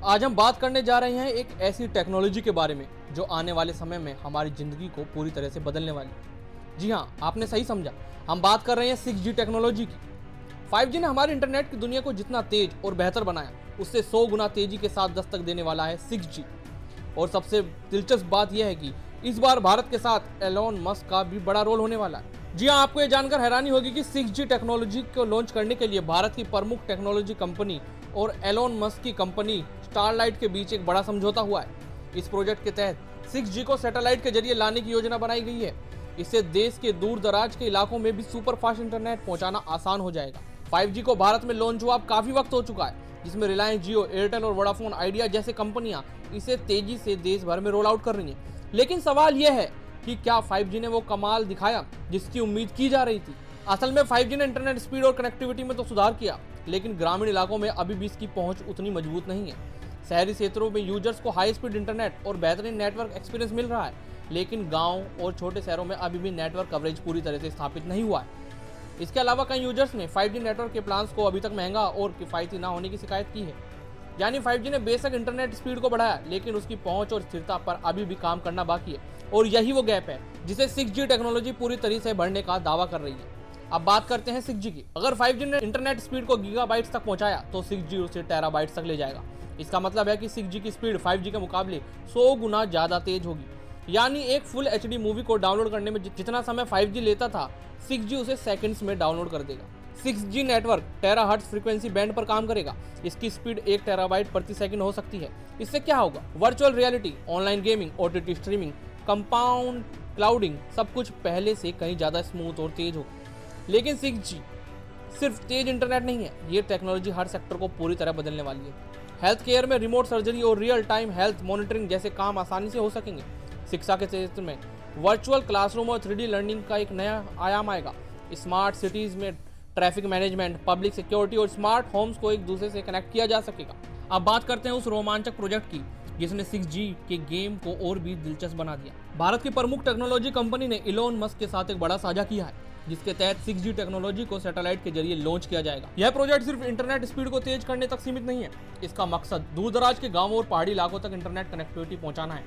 आज हम बात करने जा रहे हैं एक ऐसी टेक्नोलॉजी के बारे में जो आने वाले समय में हमारी जिंदगी को पूरी तरह से बदलने वाली है। जी हाँ, आपने सही समझा, हम बात कर रहे हैं 6G टेक्नोलॉजी की। 5G ने हमारी इंटरनेट की दुनिया को जितना तेज और बेहतर बनाया, उससे 100 गुना तेजी के साथ दस्तक देने वाला है 6G। और सबसे दिलचस्प बात यह है कि इस बार भारत के साथ एलोन मस्क का भी बड़ा रोल होने वाला है। जी हाँ, आपको ये जानकर हैरानी होगी कि 6G टेक्नोलॉजी को लॉन्च करने के लिए भारत की प्रमुख टेक्नोलॉजी कंपनी और एलोन मस्क की कंपनी स्टारलाइट के बीच एक बड़ा समझौता हुआ है। इस प्रोजेक्ट के तहत 6G को सैटेलाइट के जरिए लाने की योजना बनाई गई है। इससे देश के दूर दराज के इलाकों में भी सुपर फास्ट इंटरनेट पहुंचाना आसान हो जाएगा। 5G को भारत में लॉन्च हुआ अब काफी वक्त हो चुका है, जिसमें रिलायंस जियो, एयरटेल और वोडाफोन आइडिया जैसे कंपनियां इसे तेजी से देश भर में रोल आउट कर रही हैं। लेकिन सवाल यह है कि क्या 5G ने वो कमाल दिखाया जिसकी उम्मीद की जा रही थी? असल में 5G ने इंटरनेट स्पीड और कनेक्टिविटी में तो सुधार किया, लेकिन ग्रामीण इलाकों में अभी भी इसकी पहुंच उतनी मजबूत नहीं है। शहरी क्षेत्रों में यूजर्स को हाई स्पीड इंटरनेट और बेहतरीन नेटवर्क एक्सपीरियंस मिल रहा है, लेकिन गांव और छोटे शहरों में अभी भी नेटवर्क कवरेज पूरी तरह से स्थापित नहीं हुआ है। इसके अलावा कई यूजर्स ने 5G नेटवर्क के प्लान्स को अभी तक महंगा और किफ़ायती ना होने की शिकायत की है। यानी 5G ने बेशक इंटरनेट स्पीड को बढ़ाया, लेकिन उसकी पहुंच और स्थिरता पर अभी भी काम करना बाकी है, और यही वो गैप है जिसे 6G टेक्नोलॉजी पूरी तरह से बढ़ने का दावा कर रही है। अब बात करते हैं 6G की। अगर 5G ने इंटरनेट स्पीड को गीगाबाइट्स तक पहुंचाया तो 6G उसे टेराबाइट्स तक ले जाएगा। इसका मतलब है कि 6G की स्पीड 5G के मुकाबले 100 गुना ज्यादा तेज होगी। यानी एक फुल HD मूवी को डाउनलोड करने में जितना समय 5G लेता था, 6G उसे सेकंड्स में डाउनलोड कर देगा। 6G network terahertz frequency band पर काम करेगा। इसकी स्पीड 1 टेराबाइट प्रति सेकंड हो सकती है। इससे क्या होगा? Virtual reality, online gaming, OTT streaming, compound clouding, सब कुछ पहले से कहीं ज्यादा स्मूथ और तेज होगा। लेकिन 6G सिर्फ तेज इंटरनेट नहीं है, ये टेक्नोलॉजी हर सेक्टर को पूरी तरह बदलने वाली है। हेल्थ केयर में रिमोट सर्जरी और रियल टाइम हेल्थ मॉनिटरिंग जैसे काम आसानी से हो सकेंगे। शिक्षा के क्षेत्र में वर्चुअल क्लासरूम और 3D लर्निंग का एक नया आयाम आएगा। स्मार्ट सिटीज में ट्रैफिक मैनेजमेंट, पब्लिक सिक्योरिटी और स्मार्ट होम्स को एक दूसरे से कनेक्ट किया जा सकेगा। अब बात करते हैं उस रोमांचक प्रोजेक्ट की जिसने 6G के गेम को और भी दिलचस्प बना दिया। भारत की प्रमुख टेक्नोलॉजी कंपनी ने एलोन मस्क के साथ एक बड़ा साझा किया है, जिसके तहत 6G टेक्नोलॉजी को सैटेलाइट के जरिए लॉन्च किया जाएगा। यह प्रोजेक्ट सिर्फ इंटरनेट स्पीड को तेज करने तक सीमित नहीं है, इसका मकसद दूर दराज के गांवों और पहाड़ी इलाकों तक इंटरनेट कनेक्टिविटी पहुंचाना है।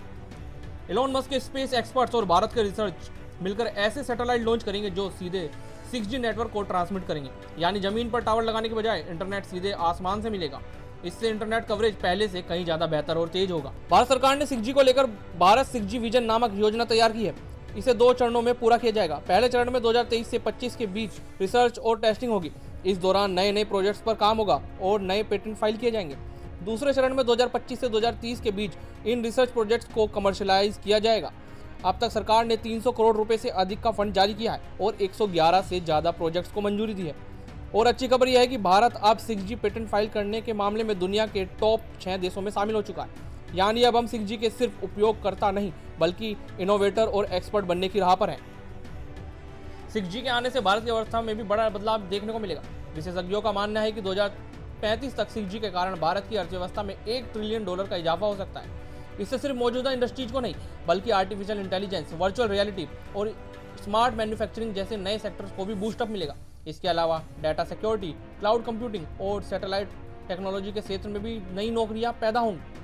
एलोन मस्क के स्पेस एक्सपर्ट्स और भारत के रिसर्च मिलकर ऐसे सैटेलाइट लॉन्च करेंगे जो सीधे 6G नेटवर्क को ट्रांसमिट करेंगे। यानी जमीन पर टावर लगाने के बजाय इंटरनेट सीधे आसमान से मिलेगा। इससे इंटरनेट कवरेज पहले से कहीं ज्यादा बेहतर और तेज होगा। भारत सरकार ने 6G को लेकर भारत 6G विजन नामक योजना तैयार की है। इसे 2 चरणों में पूरा किया जाएगा। पहले चरण में 2023 से 25 के बीच रिसर्च और टेस्टिंग होगी। इस दौरान नए प्रोजेक्ट्स पर काम होगा और नए पेटेंट फाइल किए जाएंगे। दूसरे चरण में 2025 से 2030 के बीच इन रिसर्च प्रोजेक्ट्स को कमर्शियलाइज किया जाएगा। अब तक सरकार ने 300 करोड़ रुपए से अधिक का फंड जारी किया है और 111 से ज्यादा प्रोजेक्ट्स को मंजूरी दी है। और अच्छी खबर यह है कि भारत अब 6G पेटेंट फाइल करने के मामले में दुनिया के टॉप 6 देशों में शामिल हो चुका है। यानी अब हम 6G के सिर्फ उपयोगकर्ता नहीं, बल्कि इनोवेटर और एक्सपर्ट बनने की राह पर हैं। 6G के आने से भारत की अर्थव्यवस्था में भी बड़ा बदलाव देखने को मिलेगा। विशेषज्ञों का मानना है कि 2035 तक 6G के कारण भारत की अर्थव्यवस्था में $1 ट्रिलियन का इजाफा हो सकता है। इससे सिर्फ मौजूदा इंडस्ट्रीज को नहीं, बल्कि आर्टिफिशियल इंटेलिजेंस, वर्चुअल रियलिटी और स्मार्ट मैन्युफैक्चरिंग जैसे नए सेक्टर्स को भी बूस्टअप मिलेगा। इसके अलावा डाटा सिक्योरिटी, क्लाउड कंप्यूटिंग और सैटेलाइट टेक्नोलॉजी के क्षेत्र में भी नई नौकरियां पैदा होंगी।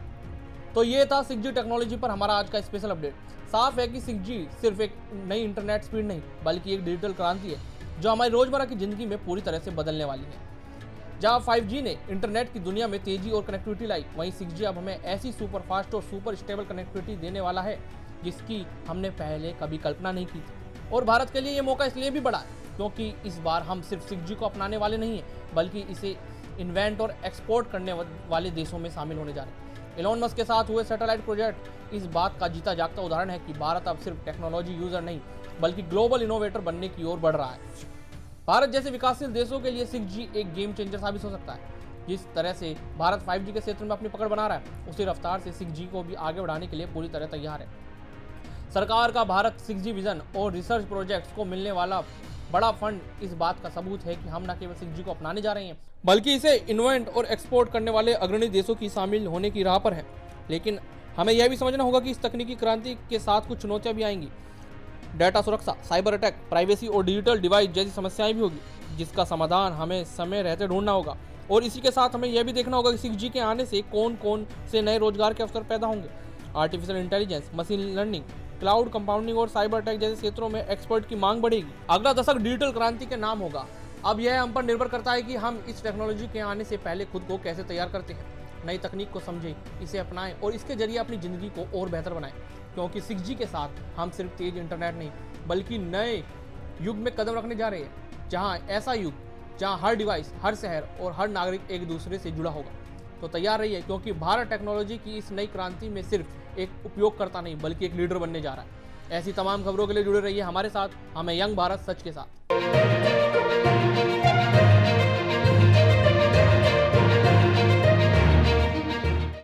तो ये था 6G टेक्नोलॉजी पर हमारा आज का स्पेशल अपडेट। साफ है कि 6G सिर्फ एक नई इंटरनेट स्पीड नहीं, बल्कि एक डिजिटल क्रांति है जो हमारी रोजमर्रा की जिंदगी में पूरी तरह से बदलने वाली है। जहाँ 5G ने इंटरनेट की दुनिया में तेजी और कनेक्टिविटी लाई, वहीं 6G अब हमें ऐसी सुपर फास्ट और सुपर स्टेबल कनेक्टिविटी देने वाला है जिसकी हमने पहले कभी कल्पना नहीं की थी। और भारत के लिए ये मौका इसलिए भी बड़ा है क्योंकि इस बार हम सिर्फ 6G को अपनाने वाले नहीं हैं, बल्कि इसे इन्वेंट और एक्सपोर्ट करने वाले देशों में शामिल होने जा रहे हैं। एलोन मस्क के साथ हुए सैटेलाइट प्रोजेक्ट इस बात का जीता जागता उदाहरण है कि भारत अब सिर्फ टेक्नोलॉजी यूजर नहीं, बल्कि ग्लोबल इनोवेटर बनने की ओर बढ़ रहा है। भारत जैसे विकासशील देशों के लिए 6G एक गेम चेंजर साबित हो सकता है। जिस तरह से भारत 5G के क्षेत्र में अपनी पकड़ बना रहा है, उसी रफ्तार से 6G को भी आगे बढ़ाने के लिए पूरी तरह तैयार है। सरकार का भारत 6G विजन और रिसर्च प्रोजेक्ट्स को मिलने वाला बड़ा फंड इस बात का सबूत है कि हम न केवल 6G को अपनाने जा रहे हैं, बल्कि इसे इन्वेंट और एक्सपोर्ट करने वाले अग्रणी देशों की शामिल होने की राह पर है। लेकिन हमें यह भी समझना होगा कि इस तकनीकी क्रांति के साथ कुछ चुनौतियां भी आएंगी। डाटा सुरक्षा, साइबर अटैक, प्राइवेसी और डिजिटल डिवाइस जैसी समस्याएं भी होगी, जिसका समाधान हमें समय रहते ढूंढना होगा। और इसी के साथ हमें यह भी देखना होगा कि 6G के आने से कौन कौन से नए रोजगार के अवसर पैदा होंगे। Artificial intelligence, machine learning, cloud compounding और साइबर टेक जैसे क्षेत्रों में एक्सपर्ट की मांग बढ़ेगी। अगला दशक डिजिटल क्रांति के नाम होगा। अब यह हम पर निर्भर करता है कि हम इस टेक्नोलॉजी के आने से पहले खुद को कैसे तैयार करते हैं, नई तकनीक को समझें, इसे अपनाएं और इसके जरिए अपनी ज़िंदगी को और बेहतर बनाएं। क्योंकि 6G के साथ हम सिर्फ तेज इंटरनेट नहीं बल्कि नए युग में कदम रखने जा रहे हैं, जहां ऐसा युग जहां हर डिवाइस, हर शहर और हर नागरिक एक दूसरे से जुड़ा होगा। तो तैयार रहिए, क्योंकि भारत टेक्नोलॉजी की इस नई क्रांति में सिर्फ एक उपयोगकर्ता नहीं बल्कि एक लीडर बनने जा रहा है। ऐसी तमाम खबरों के लिए जुड़े रहिए हमारे साथ। हमें यंग भारत सच के साथ।